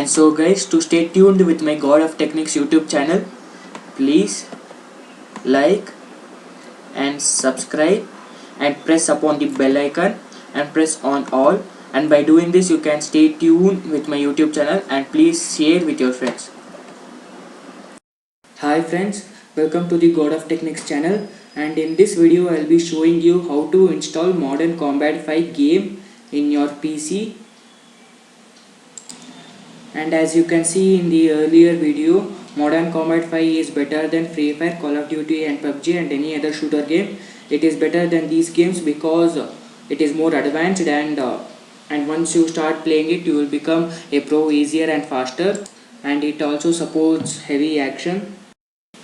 And so guys, to stay tuned with my God of Techniques YouTube channel, please like and subscribe and press upon the bell icon and press on all, and by doing this you can stay tuned with my YouTube channel, and please share with your friends. Hi friends, welcome to the God of Techniques channel, and in this video I will be showing you how to install Modern Combat 5 game in your PC. And as you can see in the earlier video, Modern Combat 5 is better than Free Fire, Call of Duty and PUBG and any other shooter game. It is better than these games because it is more advanced, and once you start playing it you will become a pro easier and faster, and it also supports heavy action.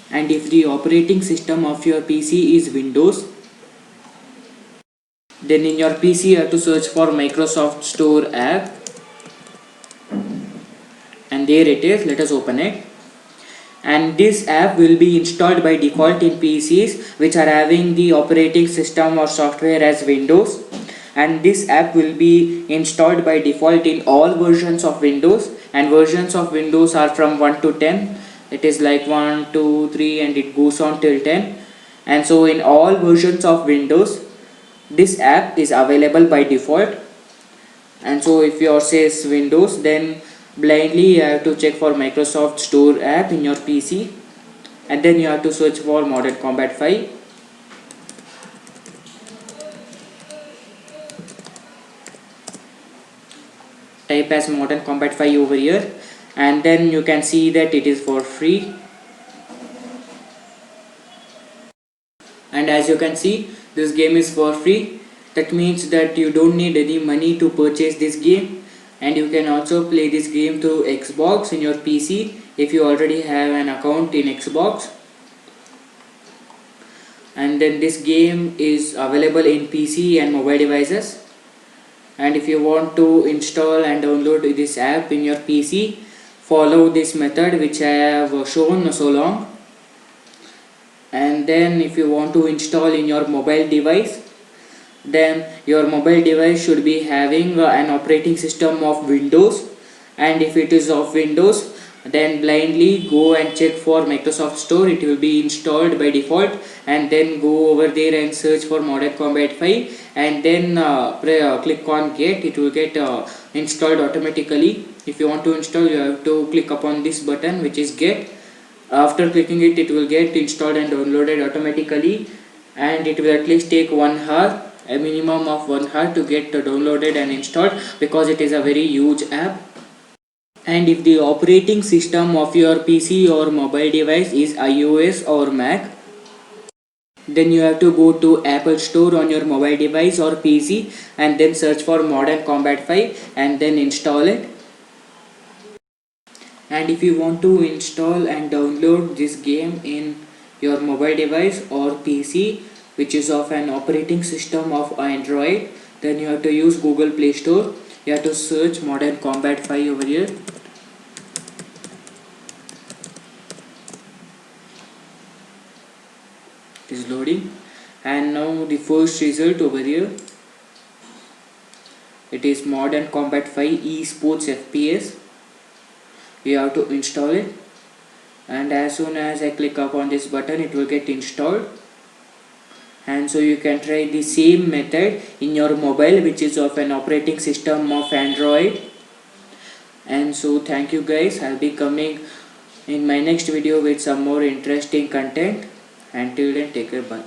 And if the operating system of your PC is Windows, then in your PC you have to search for Microsoft Store app, and there it is. Let us open it. And this app will be installed by default in PCs which are having the operating system or software as Windows, and this app will be installed by default in all versions of Windows, and versions of Windows are from 1 to 10. It is like 1, 2, 3 and it goes on till 10. And so in all versions of Windows this app is available by default. And so if yours says Windows, then blindly you have to check for Microsoft Store app in your PC, and then you have to search for Modern Combat 5. Type as Modern Combat 5 over here, and then you can see that it is for free. And as you can see, this game is for free. That means that you don't need any money to purchase this game, and you can also play this game through Xbox in your PC if you already have an account in Xbox. And then this game is available in PC and mobile devices. And if you want to install and download this app in your PC, follow this method which I have shown so long. And then if you want to install in your mobile device, then your mobile device should be having an operating system of Windows, and if it is of Windows, then blindly go and check for Microsoft Store. It will be installed by default, and then go over there and search for Modern Combat 5, and then click on get. It will get installed automatically. If you want to install, you have to click upon this button which is get. After clicking it, it will get installed and downloaded automatically, and it will at least take 1 hour, a minimum of 1 hour to get downloaded and installed, because it is a very huge app. And if the operating system of your PC or mobile device is iOS or Mac, then you have to go to Apple Store on your mobile device or PC and then search for Modern Combat 5 and then install it. And if you want to install and download this game in your mobile device or PC which is of an operating system of Android, then you have to use Google Play Store. You have to search Modern Combat 5 over here. It is loading, and now the first result over here, it is Modern Combat 5 Esports FPS. You have to install it, and as soon as I click upon this button it will get installed. And so you can try the same method in your mobile which is of an operating system of Android. And so thank you guys. I'll be coming in my next video with some more interesting content. Until then, take care, bye.